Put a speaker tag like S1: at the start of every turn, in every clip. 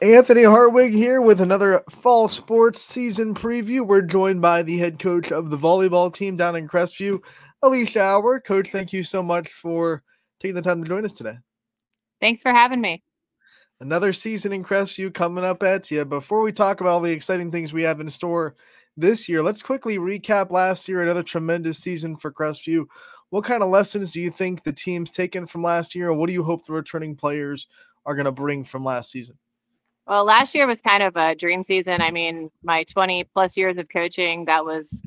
S1: Anthony Hartwig here with another fall sports season preview. We're joined by the head coach of the volleyball team down in Crestview, Alisha Auer. Coach, thank you so much for taking the time to join us today.
S2: Thanks for having me.
S1: Another season in Crestview coming up at you. Before we talk about all the exciting things we have in store this year, let's quickly recap last year. Another tremendous season for Crestview. What kind of lessons do you think the team's taken from last year, or what do you hope the returning players are going to bring from last season?
S2: Well, last year was kind of a dream season. I mean, my 20 plus years of coaching, that was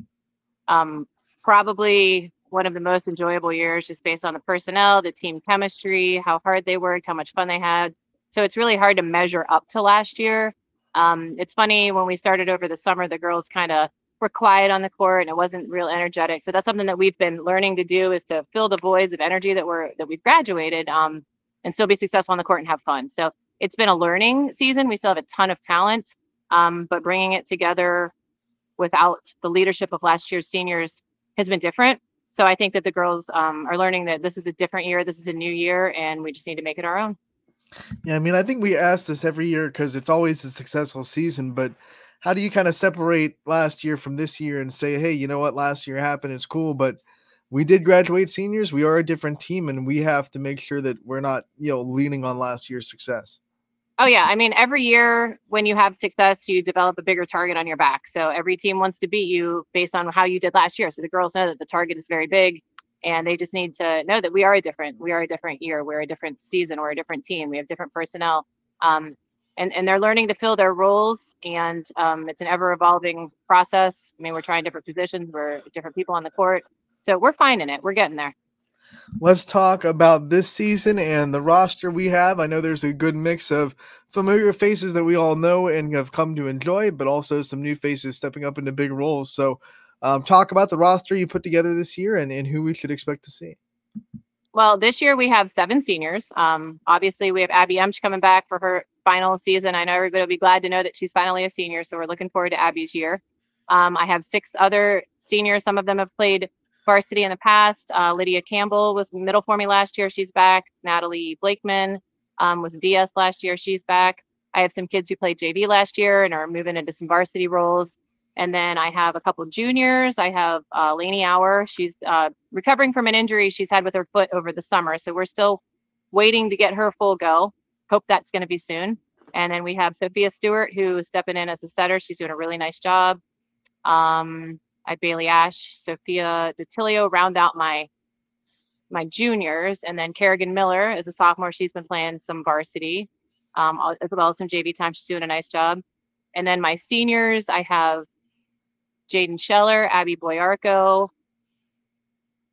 S2: probably one of the most enjoyable years just based on the personnel, the team chemistry, how hard they worked, how much fun they had. So it's really hard to measure up to last year. It's funny, when we started over the summer, the girls kind of were quiet on the court and it wasn't real energetic. So that's something that we've been learning to do, is to fill the voids of energy that we've graduated, and still be successful on the court and have fun. So it's been a learning season. We still have a ton of talent, but bringing it together without the leadership of last year's seniors has been different. So I think that the girls are learning that this is a different year, this is a new year, and we just need to make it our own.
S1: Yeah, I mean, I think we ask this every year because it's always a successful season, but how do you kind of separate last year from this year and say, hey, you know what, last year happened, it's cool, but we did graduate seniors, we are a different team, and we have to make sure that we're not, leaning on last year's success.
S2: Oh, yeah. I mean, every year when you have success, you develop a bigger target on your back. So every team wants to beat you based on how you did last year. So the girls know that the target is very big, and they just need to know that we are a different year. We're a different season. We're a different team. We have different personnel. And they're learning to fill their roles, and it's an ever evolving process. I mean, we're trying different positions. We're different people on the court. So we're finding it. We're getting there.
S1: Let's talk about this season and the roster we have. I know there's a good mix of familiar faces that we all know and have come to enjoy, but also some new faces stepping up into big roles. So talk about the roster you put together this year and who we should expect to see.
S2: Well, this year we have 7 seniors. Obviously, we have Abby Emsch coming back for her final season. I know everybody will be glad to know that she's finally a senior, so we're looking forward to Abby's year. I have 6 other seniors. Some of them have played varsity in the past. Lydia Campbell was middle for me last year. She's back. Natalie Blakeman was DS last year. She's back. I have some kids who played JV last year and are moving into some varsity roles. And then I have a couple of juniors. I have Lainey Auer. She's recovering from an injury she's had with her foot over the summer. So we're still waiting to get her full go. Hope that's going to be soon. And then we have Sophia Stewart, who is stepping in as a setter. She's doing a really nice job. I Bailey Ash, Sophia DeTilio round out my juniors, and then Kerrigan Miller is a sophomore. She's been playing some varsity, as well as some JV time. She's doing a nice job. And then my seniors, I have Jaden Scheller, Abby Boyarko.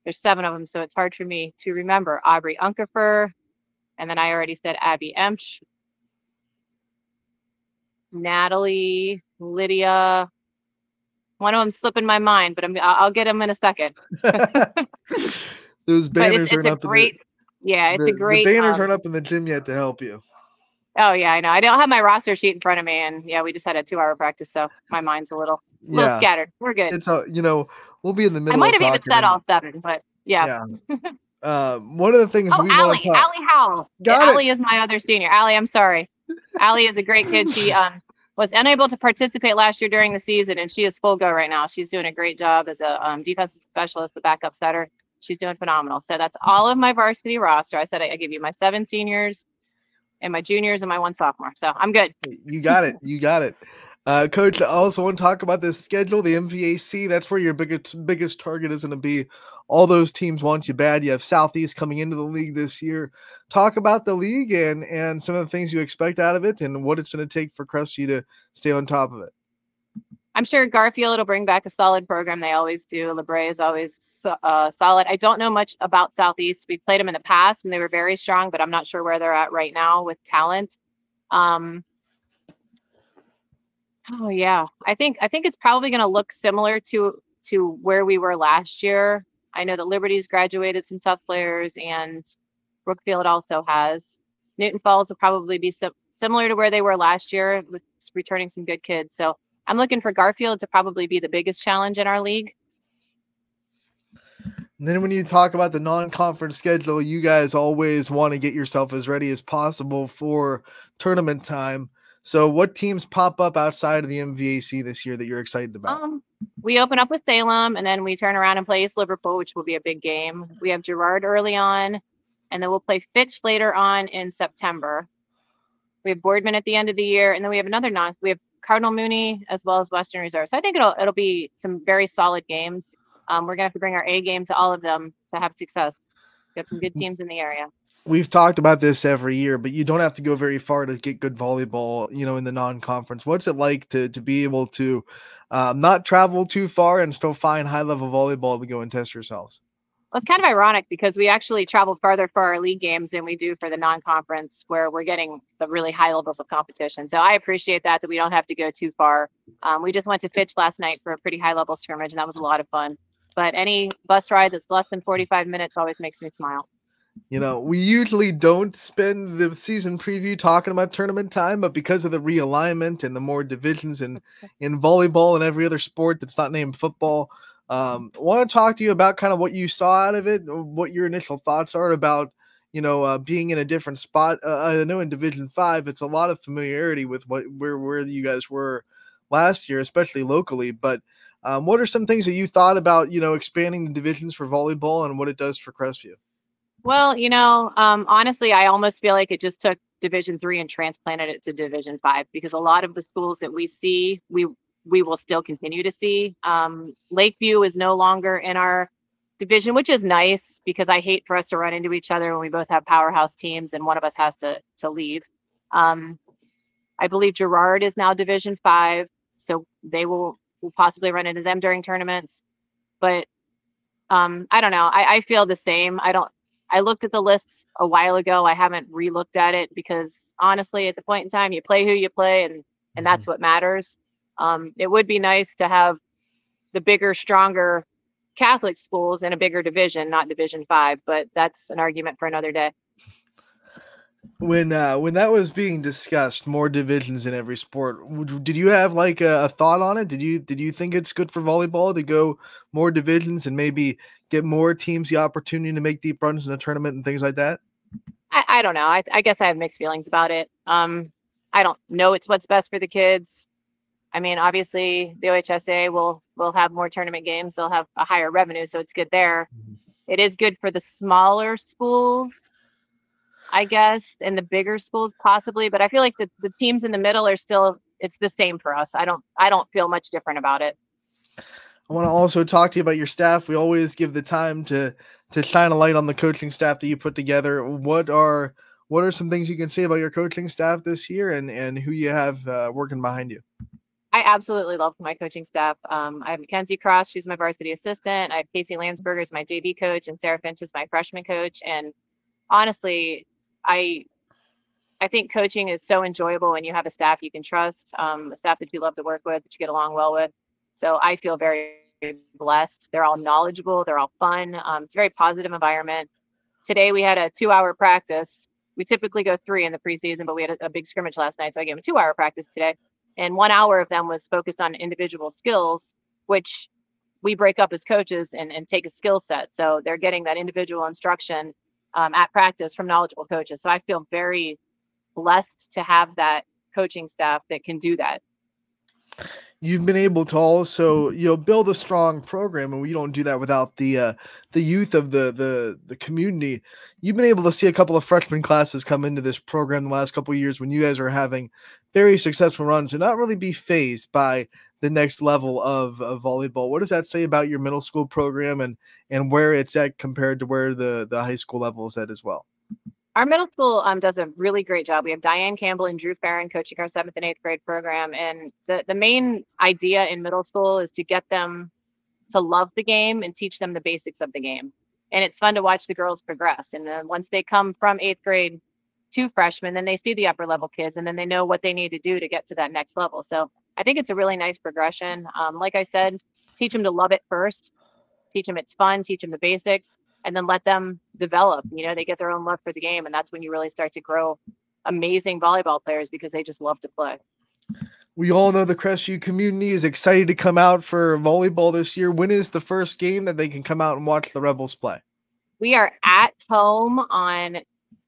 S2: There's 7 of them, so it's hard for me to remember. Aubrey Unkefer, and then I already said Abby Emsch, Natalie, Lydia. One of them slipping my mind, but I'll get them in a second.
S1: Those banners aren't up.
S2: It's a great.
S1: The banners aren't up in the gym yet to help you.
S2: Oh yeah, I know. I don't have my roster sheet in front of me, and yeah, we just had a 2-hour practice, so my mind's a little scattered. We're good.
S1: It's we'll be in the middle.
S2: I might have even said all 7, but yeah.
S1: One of the things we want to talk.
S2: Allie Howell. Allie is my other senior. Allie, I'm sorry. Allie is a great kid. She was unable to participate last year during the season, and she is full go right now. She's doing a great job as a defensive specialist, the backup setter. She's doing phenomenal. So that's all of my varsity roster. I said I give you my 7 seniors and my juniors and my 1 sophomore. So I'm good.
S1: You got it. You got it. Coach, I also want to talk about this schedule, the MVAC. That's where your biggest target is going to be. All those teams want you bad. You have Southeast coming into the league this year. Talk about the league and some of the things you expect out of it and what it's going to take for Crestview to stay on top of it.
S2: I'm sure Garfield will bring back a solid program. They always do. LeBray is always solid. I don't know much about Southeast. We've played them in the past, and they were very strong, but I'm not sure where they're at right now with talent. Oh yeah, I think it's probably going to look similar to where we were last year. I know that Liberty's graduated some tough players, and Brookfield also has. Newton Falls will probably be similar to where they were last year, with returning some good kids. So I'm looking for Garfield to probably be the biggest challenge in our league.
S1: And then when you talk about the non-conference schedule, you guys always want to get yourself as ready as possible for tournament time. So what teams pop up outside of the MVAC this year that you're excited about?
S2: We open up with Salem, and then we turn around and play East Liverpool, which will be a big game. We have Girard early on, and then we'll play Fitch later on in September. We have Boardman at the end of the year, and then we have we have Cardinal Mooney as well as Western Reserve. So I think it'll be some very solid games. We're gonna have to bring our A game to all of them to have success. Got some good teams in the area.
S1: We've talked about this every year, but you don't have to go very far to get good volleyball, in the non-conference. What's it like to be able to not travel too far and still find high-level volleyball to go and test yourselves?
S2: Well, it's kind of ironic because we actually traveled farther for our league games than we do for the non-conference, where we're getting the really high levels of competition. So I appreciate that we don't have to go too far. We just went to Fitch last night for a pretty high level scrimmage, and that was a lot of fun. But any bus ride that's less than 45 minutes always makes me smile.
S1: We usually don't spend the season preview talking about tournament time, but because of the realignment and the more divisions in volleyball and every other sport that's not named football, I want to talk to you about kind of what you saw out of it, what your initial thoughts are about, being in a different spot. I know in Division 5, it's a lot of familiarity with where you guys were last year, especially locally. But what are some things that you thought about, expanding the divisions for volleyball and what it does for Crestview?
S2: Well, honestly, I almost feel like it just took Division 3 and transplanted it to Division 5, because a lot of the schools that we see, we will still continue to see. Lakeview is no longer in our division, which is nice because I hate for us to run into each other when we both have powerhouse teams and one of us has to leave. I believe Girard is now Division 5, so they will possibly run into them during tournaments. But I don't know. I feel the same. I looked at the list a while ago. I haven't re-looked at it because honestly, at the point in time, you play who you play, and that's what matters. It would be nice to have the bigger, stronger Catholic schools in a bigger division, not Division 5, but that's an argument for another day.
S1: When that was being discussed, more divisions in every sport, did you have like a thought on it? Did you think it's good for volleyball to go more divisions and maybe get more teams the opportunity to make deep runs in the tournament and things like that?
S2: I don't know. I guess I have mixed feelings about it. I don't know it's what's best for the kids. I mean, obviously the OHSA will have more tournament games. They'll have a higher revenue, so it's good there. It is good for the smaller schools, I guess, and the bigger schools possibly, but I feel like the teams in the middle are still, it's the same for us. I don't feel much different about it.
S1: I want to also talk to you about your staff. We always give the time to shine a light on the coaching staff that you put together. What are some things you can say about your coaching staff this year and who you have working behind you?
S2: I absolutely love my coaching staff. I have Mackenzie Cross, she's my varsity assistant. I have Casey Landsberger as my JV coach, and Sarah Finch is my freshman coach. And honestly, I think coaching is so enjoyable when you have a staff you can trust, a staff that you love to work with, that you get along well with. So I feel very blessed. They're all knowledgeable. They're all fun. It's a very positive environment. Today we had a 2-hour practice. We typically go 3 in the preseason, but we had a big scrimmage last night. So I gave them a 2-hour practice today. And 1 hour of them was focused on individual skills, which we break up as coaches and take a skill set. So they're getting that individual instruction at practice from knowledgeable coaches. So I feel very blessed to have that coaching staff that can do that.
S1: You've been able to also, build a strong program, and we don't do that without the youth of the community. You've been able to see a couple of freshman classes come into this program the last couple of years when you guys are having very successful runs and not really be fazed by the next level of volleyball. What does that say about your middle school program and where it's at compared to where the high school level is at as well?
S2: Our middle school does a really great job. We have Diane Campbell and Drew Farron coaching our 7th and 8th grade program. And the main idea in middle school is to get them to love the game and teach them the basics of the game. And it's fun to watch the girls progress. And then once they come from 8th grade to freshmen, then they see the upper level kids and then they know what they need to do to get to that next level. So I think it's a really nice progression. Like I said, teach them to love it first, teach them it's fun, teach them the basics, and then let them develop. They get their own love for the game, and that's when you really start to grow amazing volleyball players because they just love to play.
S1: We all know the Crestview community is excited to come out for volleyball this year. When is the first game that they can come out and watch the Rebels play?
S2: We are at home on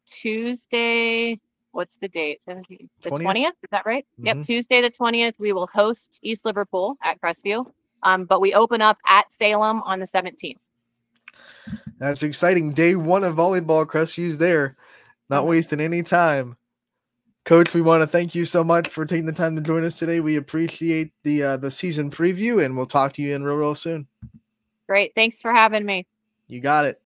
S2: Tuesday. what's the date? 17th. The
S1: 20th?
S2: 20th, is that right?
S1: Mhm.
S2: Yep, Tuesday the 20th, we will host East Liverpool at Crestview. But we open up at Salem on the 17th.
S1: That's exciting. Day one of volleyball. Crestview's there. Not wasting any time. Coach, we want to thank you so much for taking the time to join us today. We appreciate the season preview, and we'll talk to you in real soon.
S2: Great. Thanks for having me.
S1: You got it.